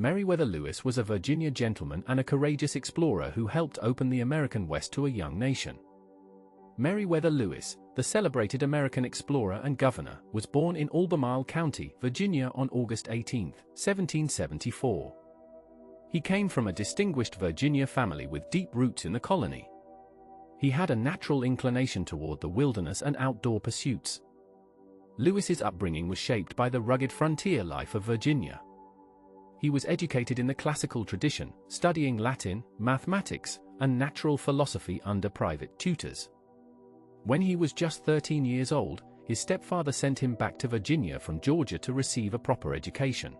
Meriwether Lewis was a Virginia gentleman and a courageous explorer who helped open the American West to a young nation. Meriwether Lewis, the celebrated American explorer and governor, was born in Albemarle County, Virginia on August 18, 1774. He came from a distinguished Virginia family with deep roots in the colony. He had a natural inclination toward the wilderness and outdoor pursuits. Lewis's upbringing was shaped by the rugged frontier life of Virginia. He was educated in the classical tradition, studying Latin, mathematics, and natural philosophy under private tutors. When he was just 13 years old, his stepfather sent him back to Virginia from Georgia to receive a proper education.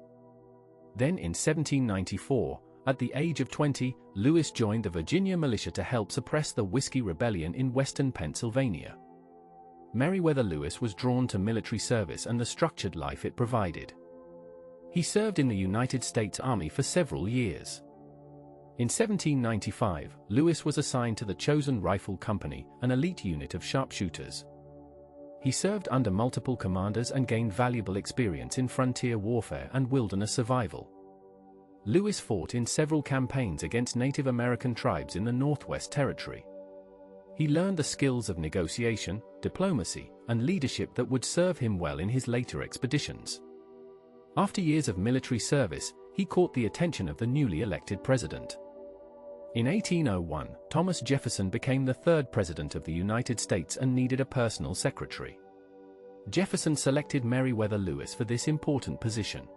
Then in 1794, at the age of 20, Lewis joined the Virginia militia to help suppress the Whiskey Rebellion in western Pennsylvania. Meriwether Lewis was drawn to military service and the structured life it provided. He served in the United States Army for several years. In 1795, Lewis was assigned to the Chosen Rifle Company, an elite unit of sharpshooters. He served under multiple commanders and gained valuable experience in frontier warfare and wilderness survival. Lewis fought in several campaigns against Native American tribes in the Northwest Territory. He learned the skills of negotiation, diplomacy, and leadership that would serve him well in his later expeditions. After years of military service, he caught the attention of the newly elected president. In 1801, Thomas Jefferson became the third president of the United States and needed a personal secretary. Jefferson selected Meriwether Lewis for this important position.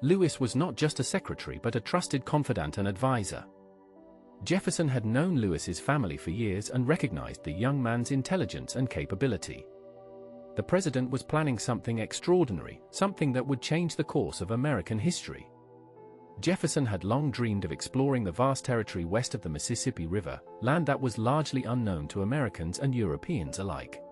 Lewis was not just a secretary but a trusted confidant and advisor. Jefferson had known Lewis's family for years and recognized the young man's intelligence and capability. The president was planning something extraordinary, something that would change the course of American history. Jefferson had long dreamed of exploring the vast territory west of the Mississippi River, land that was largely unknown to Americans and Europeans alike.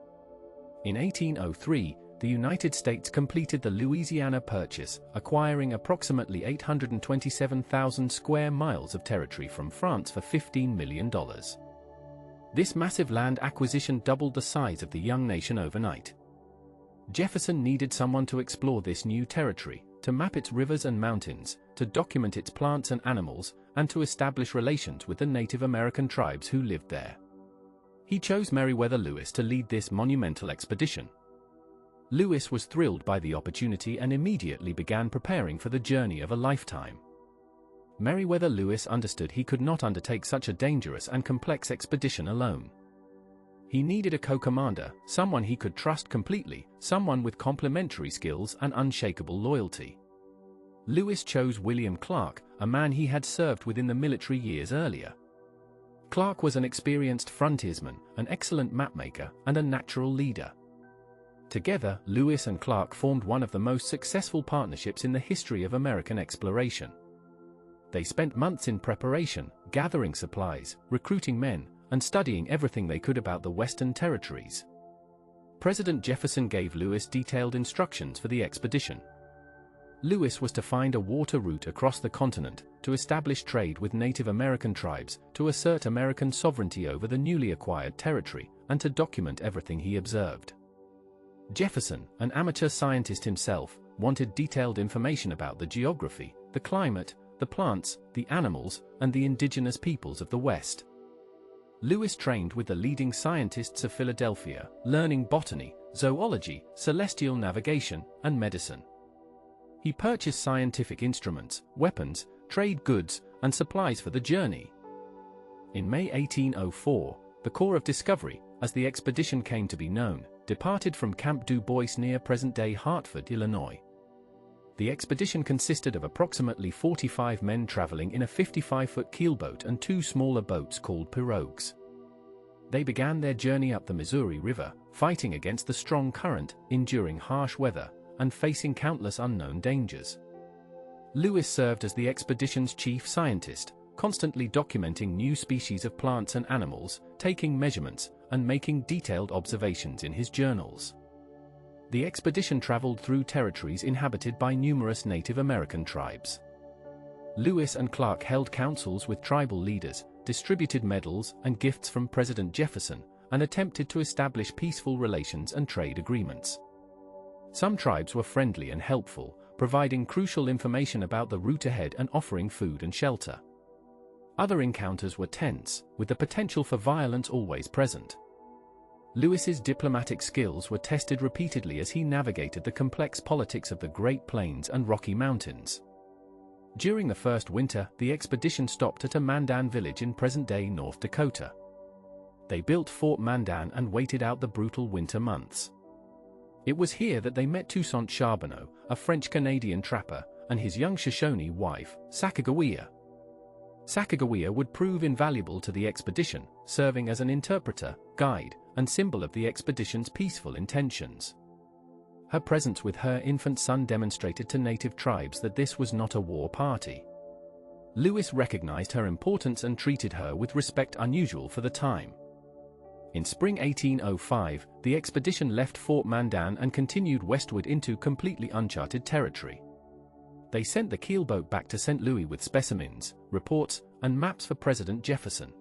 In 1803, the United States completed the Louisiana Purchase, acquiring approximately 827,000 square miles of territory from France for $15 million. This massive land acquisition doubled the size of the young nation overnight. Jefferson needed someone to explore this new territory, to map its rivers and mountains, to document its plants and animals, and to establish relations with the Native American tribes who lived there. He chose Meriwether Lewis to lead this monumental expedition. Lewis was thrilled by the opportunity and immediately began preparing for the journey of a lifetime. Meriwether Lewis understood he could not undertake such a dangerous and complex expedition alone. He needed a co-commander, someone he could trust completely, someone with complementary skills and unshakable loyalty. Lewis chose William Clark, a man he had served with in the military years earlier. Clark was an experienced frontiersman, an excellent mapmaker, and a natural leader. Together, Lewis and Clark formed one of the most successful partnerships in the history of American exploration. They spent months in preparation, gathering supplies, recruiting men, and studying everything they could about the Western Territories. President Jefferson gave Lewis detailed instructions for the expedition. Lewis was to find a water route across the continent, to establish trade with Native American tribes, to assert American sovereignty over the newly acquired territory, and to document everything he observed. Jefferson, an amateur scientist himself, wanted detailed information about the geography, the climate, the plants, the animals, and the indigenous peoples of the West. Lewis trained with the leading scientists of Philadelphia, learning botany, zoology, celestial navigation, and medicine. He purchased scientific instruments, weapons, trade goods, and supplies for the journey. In May 1804, the Corps of Discovery, as the expedition came to be known, departed from Camp Du Bois near present-day Hartford, Illinois. The expedition consisted of approximately 45 men traveling in a 55-foot keelboat and two smaller boats called pirogues. They began their journey up the Missouri River, fighting against the strong current, enduring harsh weather, and facing countless unknown dangers. Lewis served as the expedition's chief scientist, constantly documenting new species of plants and animals, taking measurements, and making detailed observations in his journals. The expedition traveled through territories inhabited by numerous Native American tribes. Lewis and Clark held councils with tribal leaders, distributed medals and gifts from President Jefferson, and attempted to establish peaceful relations and trade agreements. Some tribes were friendly and helpful, providing crucial information about the route ahead and offering food and shelter. Other encounters were tense, with the potential for violence always present. Lewis's diplomatic skills were tested repeatedly as he navigated the complex politics of the Great Plains and Rocky Mountains. During the first winter, the expedition stopped at a Mandan village in present-day North Dakota. They built Fort Mandan and waited out the brutal winter months. It was here that they met Toussaint Charbonneau, a French-Canadian trapper, and his young Shoshone wife, Sacagawea. Sacagawea would prove invaluable to the expedition, serving as an interpreter, guide, and symbol of the expedition's peaceful intentions. Her presence with her infant son demonstrated to native tribes that this was not a war party. Lewis recognized her importance and treated her with respect unusual for the time. In spring 1805, the expedition left Fort Mandan and continued westward into completely uncharted territory. They sent the keelboat back to St. Louis with specimens, reports, and maps for President Jefferson.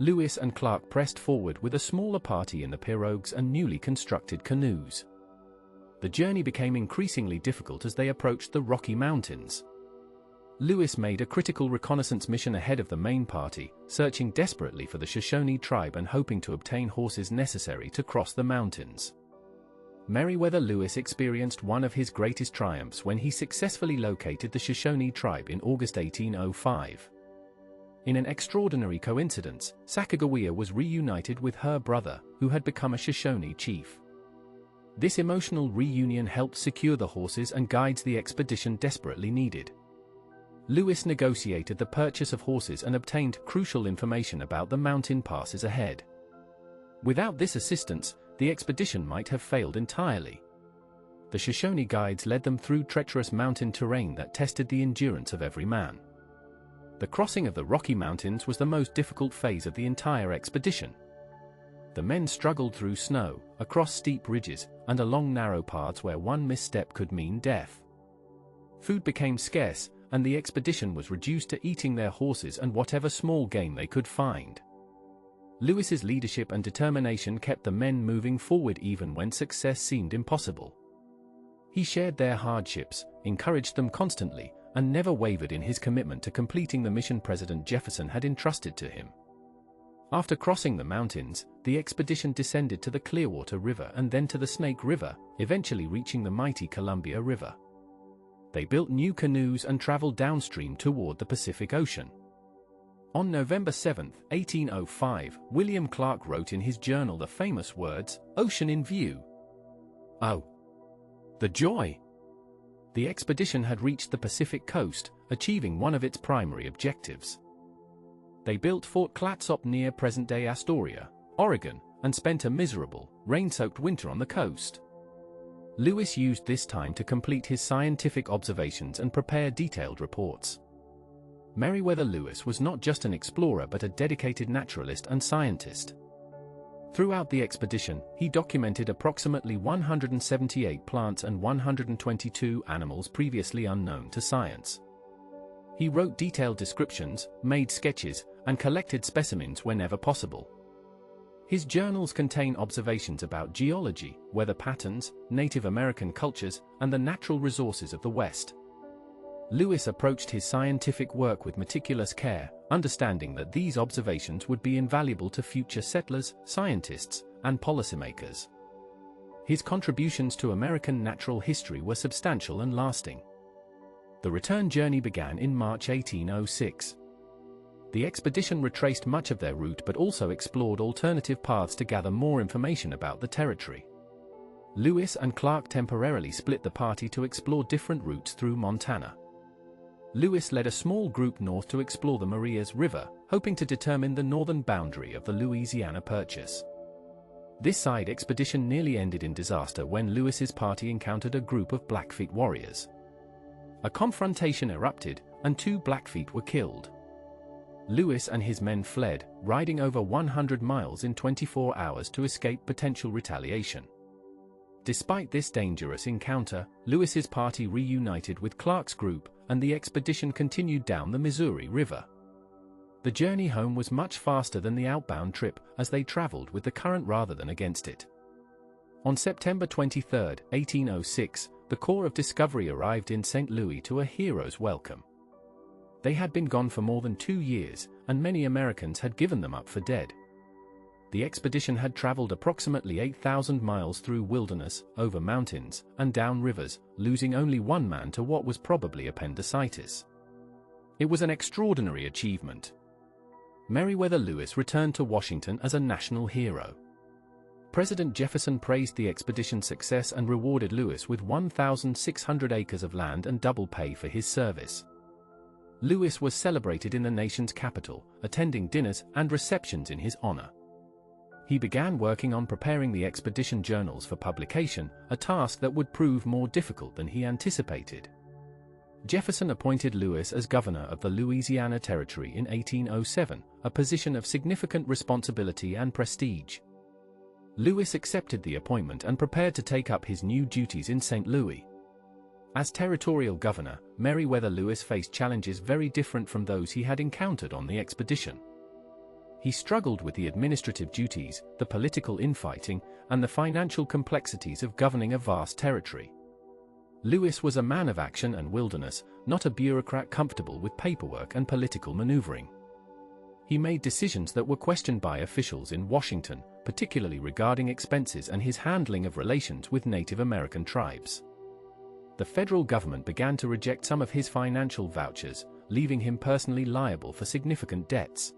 Lewis and Clark pressed forward with a smaller party in the pirogues and newly constructed canoes. The journey became increasingly difficult as they approached the Rocky Mountains. Lewis made a critical reconnaissance mission ahead of the main party, searching desperately for the Shoshone tribe and hoping to obtain horses necessary to cross the mountains. Meriwether Lewis experienced one of his greatest triumphs when he successfully located the Shoshone tribe in August 1805. In an extraordinary coincidence, Sacagawea was reunited with her brother, who had become a Shoshone chief. This emotional reunion helped secure the horses and guides the expedition desperately needed. Lewis negotiated the purchase of horses and obtained crucial information about the mountain passes ahead. Without this assistance, the expedition might have failed entirely. The Shoshone guides led them through treacherous mountain terrain that tested the endurance of every man. The crossing of the Rocky Mountains was the most difficult phase of the entire expedition. The men struggled through snow, across steep ridges, and along narrow paths where one misstep could mean death. Food became scarce, and the expedition was reduced to eating their horses and whatever small game they could find. Lewis's leadership and determination kept the men moving forward even when success seemed impossible. He shared their hardships, encouraged them constantly, and never wavered in his commitment to completing the mission President Jefferson had entrusted to him. After crossing the mountains, the expedition descended to the Clearwater River and then to the Snake River, eventually reaching the mighty Columbia River. They built new canoes and traveled downstream toward the Pacific Ocean. On November 7, 1805, William Clark wrote in his journal the famous words, "Ocean in view. Oh, the joy!" The expedition had reached the Pacific coast, achieving one of its primary objectives. They built Fort Clatsop near present-day Astoria, Oregon, and spent a miserable, rain-soaked winter on the coast. Lewis used this time to complete his scientific observations and prepare detailed reports. Meriwether Lewis was not just an explorer but a dedicated naturalist and scientist. Throughout the expedition, he documented approximately 178 plants and 122 animals previously unknown to science. He wrote detailed descriptions, made sketches, and collected specimens whenever possible. His journals contain observations about geology, weather patterns, Native American cultures, and the natural resources of the West. Lewis approached his scientific work with meticulous care, understanding that these observations would be invaluable to future settlers, scientists, and policymakers. His contributions to American natural history were substantial and lasting. The return journey began in March 1806. The expedition retraced much of their route but also explored alternative paths to gather more information about the territory. Lewis and Clark temporarily split the party to explore different routes through Montana. Lewis led a small group north to explore the Marias River, hoping to determine the northern boundary of the Louisiana Purchase. This side expedition nearly ended in disaster when Lewis's party encountered a group of Blackfeet warriors. A confrontation erupted, and 2 Blackfeet were killed. Lewis and his men fled, riding over 100 miles in 24 hours to escape potential retaliation. Despite this dangerous encounter, Lewis's party reunited with Clark's group, and the expedition continued down the Missouri River. The journey home was much faster than the outbound trip, as they traveled with the current rather than against it. On September 23, 1806, the Corps of Discovery arrived in St. Louis to a hero's welcome. They had been gone for more than 2 years, and many Americans had given them up for dead. The expedition had traveled approximately 8,000 miles through wilderness, over mountains, and down rivers, losing only one man to what was probably appendicitis. It was an extraordinary achievement. Meriwether Lewis returned to Washington as a national hero. President Jefferson praised the expedition's success and rewarded Lewis with 1,600 acres of land and double pay for his service. Lewis was celebrated in the nation's capital, attending dinners and receptions in his honor. He began working on preparing the expedition journals for publication, a task that would prove more difficult than he anticipated. Jefferson appointed Lewis as governor of the Louisiana Territory in 1807, a position of significant responsibility and prestige. Lewis accepted the appointment and prepared to take up his new duties in St. Louis. As territorial governor, Meriwether Lewis faced challenges very different from those he had encountered on the expedition. He struggled with the administrative duties, the political infighting, and the financial complexities of governing a vast territory. Lewis was a man of action and wilderness, not a bureaucrat comfortable with paperwork and political maneuvering. He made decisions that were questioned by officials in Washington, particularly regarding expenses and his handling of relations with Native American tribes. The federal government began to reject some of his financial vouchers, leaving him personally liable for significant debts.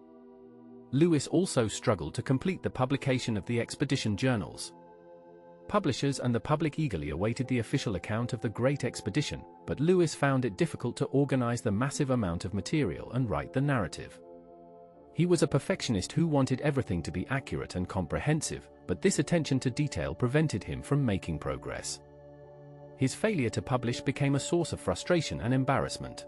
Lewis also struggled to complete the publication of the expedition journals. Publishers and the public eagerly awaited the official account of the Great Expedition, but Lewis found it difficult to organize the massive amount of material and write the narrative. He was a perfectionist who wanted everything to be accurate and comprehensive, but this attention to detail prevented him from making progress. His failure to publish became a source of frustration and embarrassment.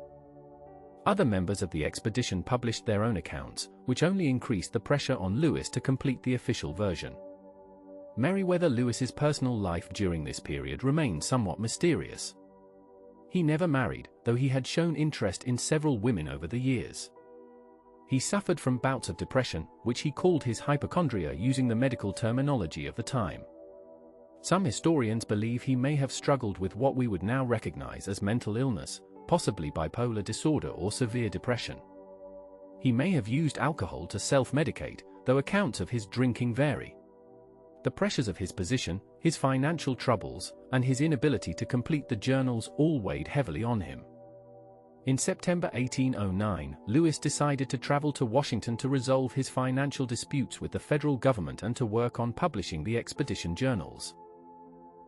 Other members of the expedition published their own accounts, which only increased the pressure on Lewis to complete the official version. Meriwether Lewis's personal life during this period remained somewhat mysterious. He never married, though he had shown interest in several women over the years. He suffered from bouts of depression, which he called his hypochondria using the medical terminology of the time. Some historians believe he may have struggled with what we would now recognize as mental illness, possibly bipolar disorder or severe depression. He may have used alcohol to self-medicate, though accounts of his drinking vary. The pressures of his position, his financial troubles, and his inability to complete the journals all weighed heavily on him. In September 1809, Lewis decided to travel to Washington to resolve his financial disputes with the federal government and to work on publishing the expedition journals.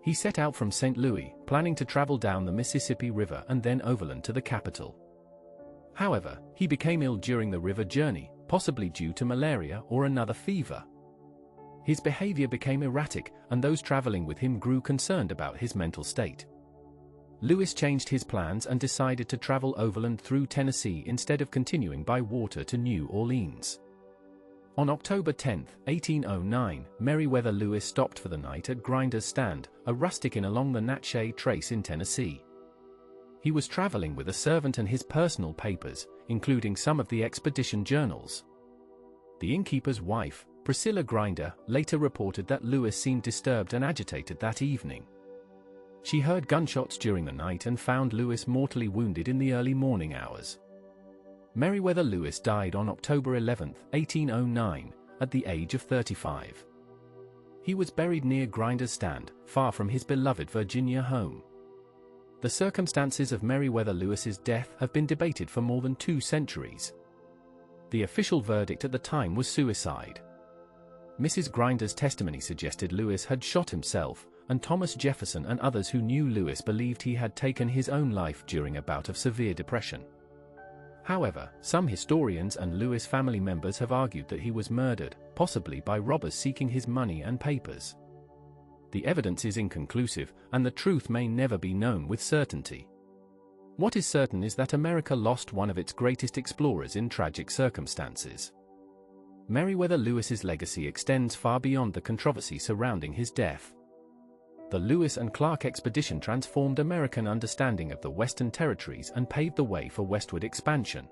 He set out from St. Louis, planning to travel down the Mississippi River and then overland to the capital. However, he became ill during the river journey, possibly due to malaria or another fever. His behavior became erratic, and those traveling with him grew concerned about his mental state. Lewis changed his plans and decided to travel overland through Tennessee instead of continuing by water to New Orleans. On October 10, 1809, Meriwether Lewis stopped for the night at Grinder's Stand, a rustic inn along the Natchez Trace in Tennessee. He was traveling with a servant and his personal papers, including some of the expedition journals. The innkeeper's wife, Priscilla Grinder, later reported that Lewis seemed disturbed and agitated that evening. She heard gunshots during the night and found Lewis mortally wounded in the early morning hours. Meriwether Lewis died on October 11, 1809, at the age of 35. He was buried near Grinder's Stand, far from his beloved Virginia home. The circumstances of Meriwether Lewis's death have been debated for more than 2 centuries. The official verdict at the time was suicide. Mrs. Grinder's testimony suggested Lewis had shot himself, and Thomas Jefferson and others who knew Lewis believed he had taken his own life during a bout of severe depression. However, some historians and Lewis family members have argued that he was murdered, possibly by robbers seeking his money and papers. The evidence is inconclusive, and the truth may never be known with certainty. What is certain is that America lost one of its greatest explorers in tragic circumstances. Meriwether Lewis's legacy extends far beyond the controversy surrounding his death. The Lewis and Clark expedition transformed American understanding of the Western territories and paved the way for westward expansion.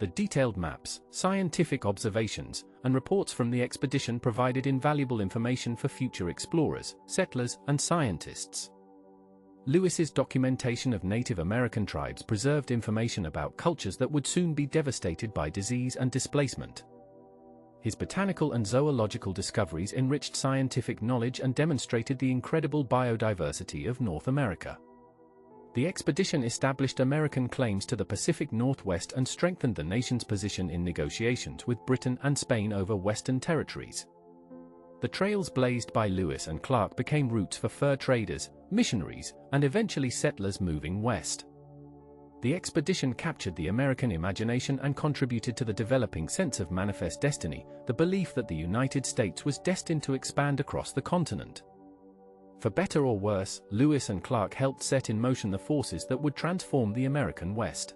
The detailed maps, scientific observations, and reports from the expedition provided invaluable information for future explorers, settlers, and scientists. Lewis's documentation of Native American tribes preserved information about cultures that would soon be devastated by disease and displacement. His botanical and zoological discoveries enriched scientific knowledge and demonstrated the incredible biodiversity of North America. The expedition established American claims to the Pacific Northwest and strengthened the nation's position in negotiations with Britain and Spain over Western territories. The trails blazed by Lewis and Clark became routes for fur traders, missionaries, and eventually settlers moving west. The expedition captured the American imagination and contributed to the developing sense of manifest destiny, the belief that the United States was destined to expand across the continent. For better or worse, Lewis and Clark helped set in motion the forces that would transform the American West.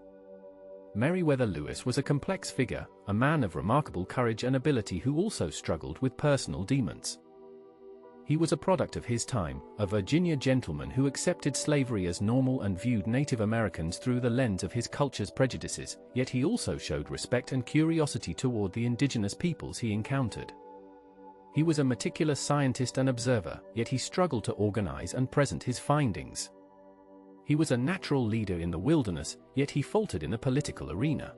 Meriwether Lewis was a complex figure, a man of remarkable courage and ability who also struggled with personal demons. He was a product of his time, a Virginia gentleman who accepted slavery as normal and viewed Native Americans through the lens of his culture's prejudices, yet he also showed respect and curiosity toward the indigenous peoples he encountered. He was a meticulous scientist and observer, yet he struggled to organize and present his findings. He was a natural leader in the wilderness, yet he faltered in the political arena.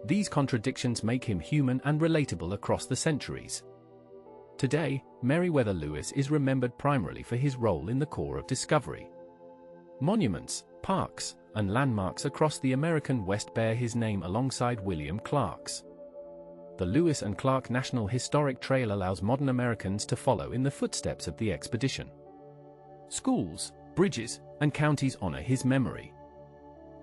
These contradictions make him human and relatable across the centuries. Today, Meriwether Lewis is remembered primarily for his role in the Corps of Discovery. Monuments, parks, and landmarks across the American West bear his name alongside William Clark's. The Lewis and Clark National Historic Trail allows modern Americans to follow in the footsteps of the expedition. Schools, bridges, and counties honor his memory.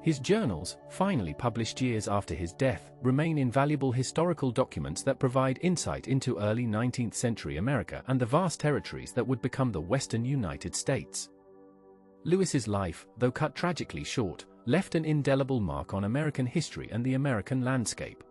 His journals, finally published years after his death, remain invaluable historical documents that provide insight into early 19th century America and the vast territories that would become the Western United States. Lewis's life, though cut tragically short, left an indelible mark on American history and the American landscape.